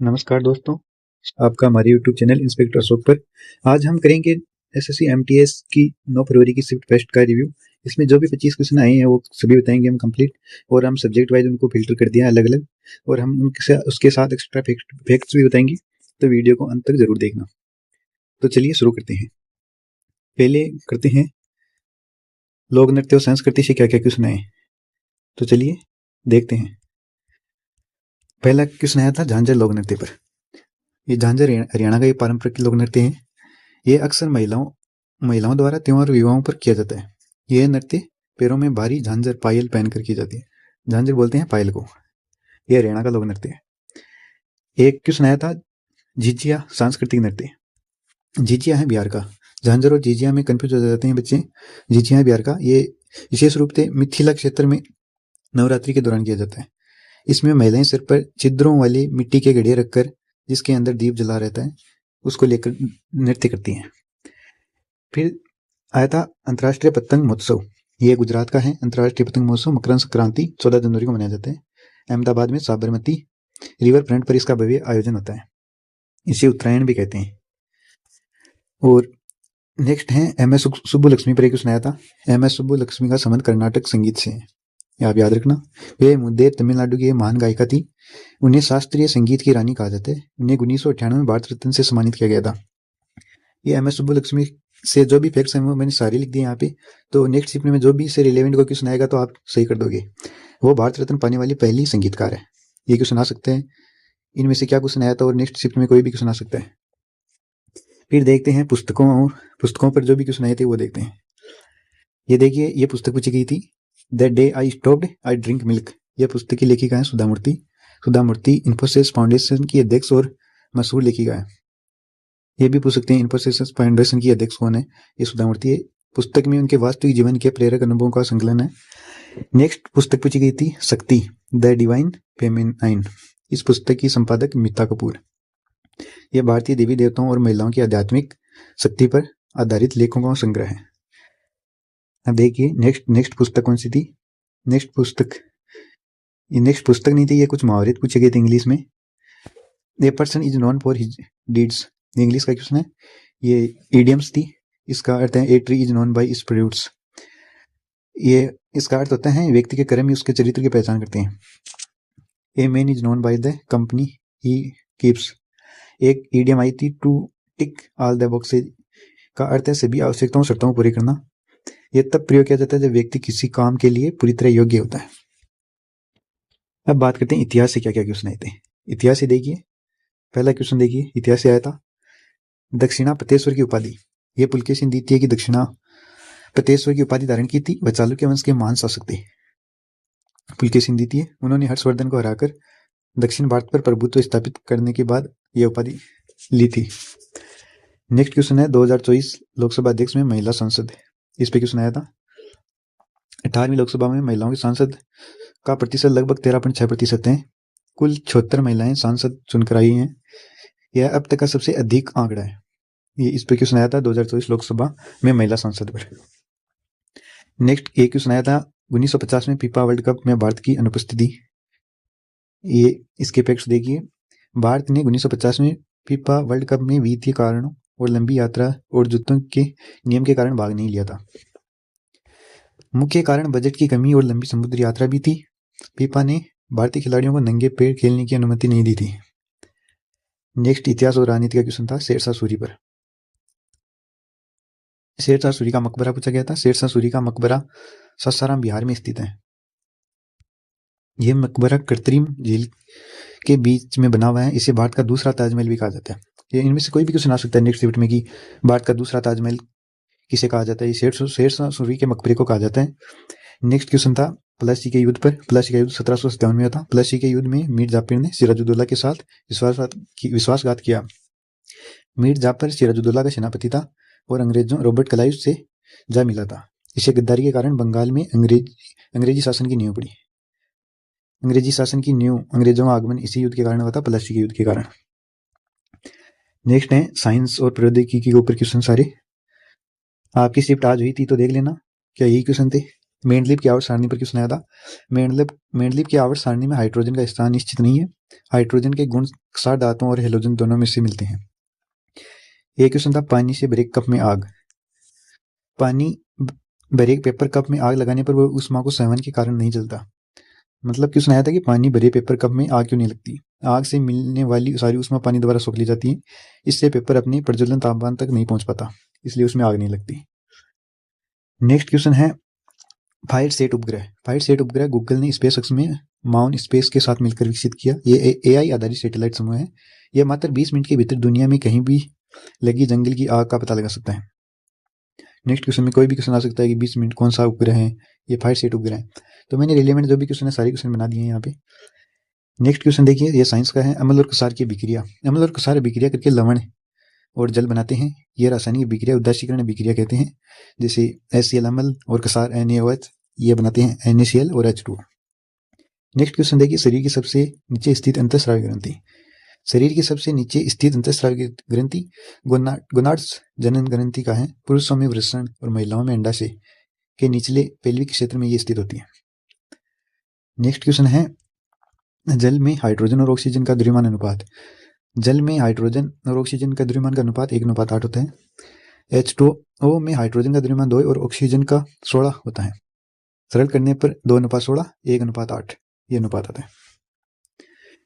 नमस्कार दोस्तों, आपका हमारे यूट्यूब चैनल इंस्पेक्टर अशोक पर। आज हम करेंगे एसएससी एमटीएस की 9 फरवरी की शिफ्ट टेस्ट का रिव्यू। इसमें जो भी 25 क्वेश्चन आए हैं वो सभी बताएंगे हम कंप्लीट, और हम सब्जेक्ट वाइज उनको फिल्टर कर दिया अलग अलग, और हम उनके उसके साथ एक्स्ट्रा फैक्ट्स भी बताएंगे। तो वीडियो को अंत तक जरूर देखना। तो चलिए शुरू करते हैं। पहले करते हैं लोक नृत्य और संस्कृति से क्या क्या क्वेश्चन आए। तो चलिए देखते हैं। पहला क्वेश्चन आया था झांझर लोक नृत्य पर। ये झांझर हरियाणा का ये पारंपरिक लोक नृत्य है। ये अक्सर महिलाओं द्वारा त्योहार विवाहों पर किया जाता है। यह नृत्य पैरों में भारी झांझर पायल पहनकर की जाती है। झांझर बोलते हैं पायल को। यह हरियाणा का लोक नृत्य है। एक क्वेश्चन आया था झिझिया सांस्कृतिक नृत्य। झिझिया है बिहार का। झांझर और झिझिया में कंफ्यूज हो जाते हैं बच्चे। झिझिया है बिहार का। ये विशेष रूप से मिथिला क्षेत्र में नवरात्रि के दौरान किया जाता है। इसमें महिलाएं सिर पर छिद्रों वाले मिट्टी के घड़े रखकर, जिसके अंदर दीप जला रहता है, उसको लेकर नृत्य करती हैं। फिर आया था अंतर्राष्ट्रीय पतंग महोत्सव। ये गुजरात का है। अंतर्राष्ट्रीय पतंग महोत्सव मकर संक्रांति 14 जनवरी को मनाया जाता है। अहमदाबाद में साबरमती रिवर फ्रंट पर इसका भव्य आयोजन होता है। इसे उत्तरायण भी कहते हैं। और नेक्स्ट है एम एस सुब्बुलक्ष्मी पर एक क्वेश्चन आया था। एम एस सुब्बुलक्ष्मी का संबंध कर्नाटक संगीत से है, ये आप याद रखना। वे मुद्दे तमिलनाडु की महान गायिका थी। उन्हें शास्त्रीय संगीत की रानी कहा जाता है। उन्हें 1998 में भारत रत्न से सम्मानित किया गया था। ये एम एस सुब्बुलक्ष्मी से जो भी फैक्ट्स हैं वो मैंने सारे लिख दिए यहाँ पे। तो नेक्स्ट शिफ्ट में जो भी इससे रिलेवेंट कोई क्वेश्चन आएगा तो आप सही कर दोगे। वो भारत रत्न पाने वाली पहली संगीतकार है। ये क्वेश्चन आ सकते हैं। इनमें से क्या क्वेश्चन आया था, और नेक्स्ट शिफ्ट में कोई भी क्वेश्चन आ सकता है। फिर देखते हैं पुस्तकों पर जो भी क्वेश्चन आए थे वो देखते हैं। ये देखिए, ये पुस्तक पूछी गई थी, the day I stopped I drink milk. यह पुस्तक की लेखिका है सुधा मूर्ति। सुधा मूर्ति इन्फोसिस फाउंडेशन की अध्यक्ष और मशहूर लेखिका है। ये भी पूछ सकते हैं इन्फोसिस फाउंडेशन की अध्यक्ष कौन है। ये सुधा मूर्ति है। पुस्तक में उनके वास्तविक जीवन के प्रेरक अनुभवों का संकलन है। नेक्स्ट पुस्तक पूछी गई थी शक्ति, द डिवाइन फेमिनाइन। इस पुस्तक की संपादक मीता कपूर। यह भारतीय देवी देवताओं और महिलाओं की आध्यात्मिक शक्ति पर आधारित लेखों का संग्रह है। अब देखिए नेक्स्ट पुस्तक कौन सी थी। नेक्स्ट पुस्तक नहीं थी, ये कुछ मुहावरे पूछे गए थे इंग्लिश में। A person is known for his deeds, English का क्वेश्चन है। ये इडियम्स थी। इसका अर्थ है a tree is known bye its fruits. ये इसका अर्थ होता है व्यक्ति के कर्म ही उसके चरित्र की पहचान करते हैं। A man is known by the company he keeps. एक इडियम आई थी to tick all the boxes का अर्थ है सभी आवश्यकताओं शर्तों को पूरी करना। यह तब प्रयोग किया जाता है जब व्यक्ति किसी काम के लिए पूरी तरह योग्य होता है। अब बात करते हैं इतिहास से क्या क्या क्वेश्चन आए थे। इतिहास से देखिए, पहला क्वेश्चन देखिए इतिहास से आया था दक्षिणा प्रतेश्वर की उपाधि। यह पुलकेशिन द्वितीय की दक्षिणा प्रतेश्वर की उपाधि धारण की थी। वह चालुक्य वंश के महान शासक थे। पुलकेशिन द्वितीय, उन्होंने हर्षवर्धन को हराकर दक्षिण भारत पर प्रभुत्व स्थापित करने के बाद यह उपाधि ली थी। नेक्स्ट क्वेश्चन है 2024 लोकसभा अध्यक्ष में महिला सांसद। इस पे क्वेश्चन आया था। 18वीं लोकसभा में महिलाओं के सांसद का प्रतिशत लगभग 13.6% है। कुल 76 महिलाएं सांसद चुनकर आई हैं। यह अब तक का सबसे अधिक आंकड़ा है। ये इस पे क्वेश्चन आया था 2024 लोकसभा में महिला सांसद पर। नेक्स्ट एक क्वेश्चन आया था 1950 में फीफा वर्ल्ड कप में भारत की अनुपस्थिति। ये इसके फैक्ट्स देखिए। भारत ने 1950 में फीफा वर्ल्ड कप में वित्तीय कारणों और लंबी यात्रा और जूतों के नियम के कारण भाग नहीं लिया था। मुख्य कारण बजट की कमी और लंबी समुद्री यात्रा भी थी। फीफा ने भारतीय खिलाड़ियों को नंगे पैर खेलने की अनुमति नहीं दी थी। नेक्स्ट इतिहास और राजनीति का क्वेश्चन था शेरशाह सूरी पर। शेरशाह सूरी का मकबरा पूछा गया था। शेरशाह सूरी का मकबरा सासाराम बिहार में स्थित है। यह मकबरा कृत्रिम झील के बीच में बना हुआ है। इसे भारत का दूसरा ताजमहल भी कहा जाता है। ये इनमें से कोई भी क्वेश्चन आ सकता है नेक्स्ट शिफ्ट में कि भारत का दूसरा ताजमहल किसे कहा जाता है। शेरशाह सूरी के मकबरे को कहा जाता है। नेक्स्ट क्वेश्चन था प्लासी के युद्ध पर। प्लासी का युद्ध 1757 में हुआ था। प्लासी के युद्ध में मीर जाफर ने सिराजुद्दौला के साथ विश्वासघात किया। मीर जाफर सिराजुद्दौला का सेनापति था और अंग्रेजों रॉबर्ट क्लाइव से जा मिला था। इसे गद्दारी के कारण बंगाल में अंग्रेजी शासन की नींव पड़ी। अंग्रेजों का आगमन इसी युद्ध के कारण हुआ था, प्लासी के युद्ध के कारण। नेक्स्ट है साइंस और प्रौद्योगिकी के ऊपर क्वेश्चन सारे। आपकी शिफ्ट आज हुई थी तो देख लेना क्या यही क्वेश्चन थे। मेंडलीव की आवर्त सारणी पर क्वेश्चन आया था। मेंडलीव की आवर्त सारणी में हाइड्रोजन का स्थान निश्चित नहीं है। हाइड्रोजन के गुण क्षार धातुओं और हेलोजन दोनों में से मिलते हैं। एक क्वेश्चन था पानी से भरे कप में आग। पानी भरे पेपर कप में आग लगाने पर वो ऊष्मा को संवहन के कारण नहीं जलता। मतलब क्वेश्चन आया था कि पानी भरे पेपर कप में आग क्यों नहीं लगती। आग से मिलने वाली सारी ऊष्मा पानी द्वारा सोख ली जाती है, इससे पेपर अपने प्रज्वलन तापमान तक नहीं पहुंच पाता, इसलिए उसमें आग नहीं लगती। नेक्स्ट क्वेश्चन है फायर सेट उपग्रह। फायर सेट उपग्रह गूगल ने स्पेसएक्स में माउन स्पेस के साथ मिलकर विकसित किया। ये एआई आधारित सैटेलाइट समूह है। यह मात्र 20 मिनट के भीतर दुनिया में कहीं भी लगी जंगल की आग का पता लगा सकता है। नेक्स्ट क्वेश्चन में कोई भी क्वेश्चन आ सकता है कि 20 मिनट कौन सा उपग्रह है, ये फायर सेट उपग्रह है। तो मैंने रिलेवेंट जो भी क्वेश्चन है सारे क्वेश्चन बना दिए हैं यहाँ पे। नेक्स्ट क्वेश्चन देखिए, ये साइंस का है। अम्ल और क्षार की अभिक्रिया। अम्ल और क्षार अभिक्रिया करके लवण और जल बनाते हैं। ये रासायनिक अभिक्रिया उदासीकरण अभिक्रिया कहते हैं। जैसे HCl अम्ल और क्षार NaOH ये बनाते हैं NaCl और H2O। नेक्स्ट क्वेश्चन देखिए, शरीर की सबसे नीचे स्थित अंतःस्रावी ग्रंथि। शरीर की सबसे नीचे स्थित अंतःस्रावी ग्रंथि गोनाड्स जनन ग्रंथि का है। पुरुषों में वृषण और महिलाओं में अंडाशय के निचले पेल्विक क्षेत्र में ये स्थित होती है। नेक्स्ट क्वेश्चन है जल में हाइड्रोजन और ऑक्सीजन का द्रव्यमान अनुपात। जल में हाइड्रोजन और ऑक्सीजन का द्रव्यमान का अनुपात 1:8 होता है। H2O में हाइड्रोजन का द्रव्यमान 2 और ऑक्सीजन का 16 होता है। सरल करने पर 2:16 1:8 ये अनुपात आता है।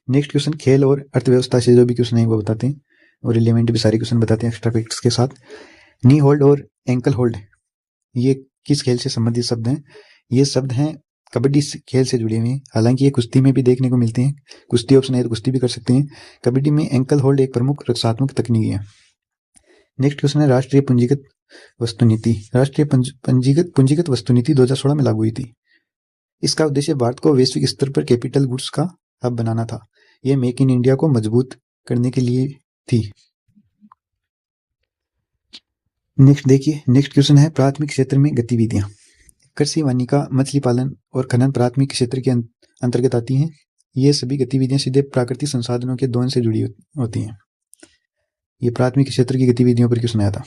नेक्स्ट क्वेश्चन खेल और अर्थव्यवस्था से जो भी क्वेश्चन है वो बताते हैं और रिलेवेंट भी सारे क्वेश्चन बताते हैं एक्स्ट्रा फैक्ट्स के साथ। नी होल्ड और एंकल होल्ड ये किस खेल से संबंधित शब्द हैं? ये शब्द हैं कबड्डी खेल से जुड़े हुए हैं। हालांकि ये कुश्ती में भी देखने को मिलते हैं। कुश्ती ऑप्शन है तो कुश्ती भी कर सकते हैं। कबड्डी में एंकल होल्ड एक प्रमुख रक्षात्मक तकनीक है। नेक्स्ट क्वेश्चन है राष्ट्रीय पूंजीगत वस्तु नीति। राष्ट्रीय पूंजीगत वस्तु नीति 2016 में लागू हुई थी। इसका उद्देश्य भारत को वैश्विक स्तर पर कैपिटल गुड्स का हब बनाना था। यह मेक इन इंडिया को मजबूत करने के लिए थी। नेक्स्ट देखिए, नेक्स्ट क्वेश्चन है प्राथमिक क्षेत्र में गतिविधियां। कृषि, वानिका, मछली पालन और खनन प्राथमिक क्षेत्र के अंतर्गत आती हैं। ये सभी गतिविधियां सीधे प्राकृतिक संसाधनों के दोहन से जुड़ी होती हैं। ये प्राथमिक क्षेत्र की गतिविधियों पर क्वेश्चन आया था।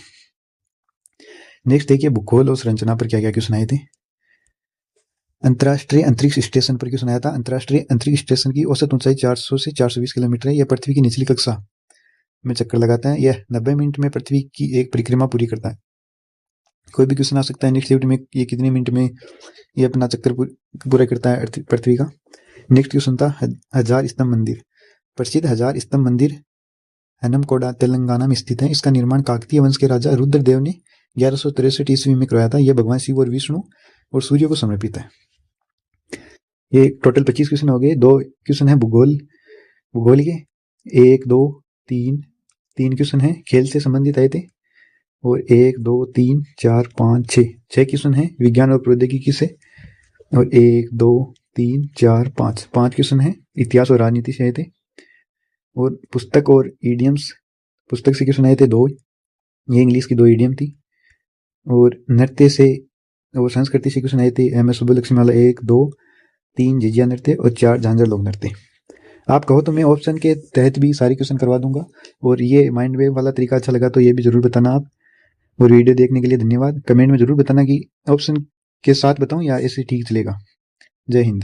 नेक्स्ट देखिए, भूगोल और संरचना पर क्या क्या क्वेश्चन आए थे। अंतर्राष्ट्रीय अंतरिक्ष स्टेशन पर क्वेश्चन आया था। अंतर्राष्ट्रीय अंतरिक्ष स्टेशन की औसत ऊंचाई 400 से 420 किलोमीटर है। यह पृथ्वी की निचली कक्षा में चक्कर लगाता है। यह 90 मिनट में पृथ्वी की एक परिक्रमा पूरी करता है। कोई भी क्वेश्चन आ सकता है नेक्स्ट शिफ्ट में ये कितने मिनट में ये अपना चक्कर पूरा करता है पृथ्वी का। नेक्स्ट क्वेश्चन था हजार स्तंभ मंदिर। प्रसिद्ध हजार स्तंभ मंदिर हनमकोडा तेलंगाना में स्थित है। इसका निर्माण काकतीय वंश के राजा रुद्रदेव ने 1163 ईस्वी में करवाया था। यह भगवान शिव और विष्णु और सूर्य को समर्पित है। ये टोटल 25 क्वेश्चन हो गए। 2 क्वेश्चन है भूगोल के, 1 2 3 क्वेश्चन है खेल से संबंधित आए थे और 1 2 3 4 5 6 क्वेश्चन है विज्ञान और प्रौद्योगिकी से और 1 2 3 4 5 क्वेश्चन है इतिहास और राजनीति से आए थे और पुस्तक और ईडियम्स पुस्तक से क्वेश्चन आए थे 2। ये इंग्लिश की 2 ईडियम थी और नृत्य से और संस्कृति से क्वेश्चन आए थे MS सुब्बलक्ष्मी वाला 1 2 3 झिझिया नृत्य और 4 झांझर लोक नृत्य। आप कहो तो मैं ऑप्शन के तहत भी सारे क्वेश्चन करवा दूंगा और ये माइंड वेव वाला तरीका अच्छा लगा तो ये भी जरूर बताना आप। और वीडियो देखने के लिए धन्यवाद। कमेंट में जरूर बताना कि ऑप्शन के साथ बताऊं या ऐसे ठीक चलेगा। जय हिंद।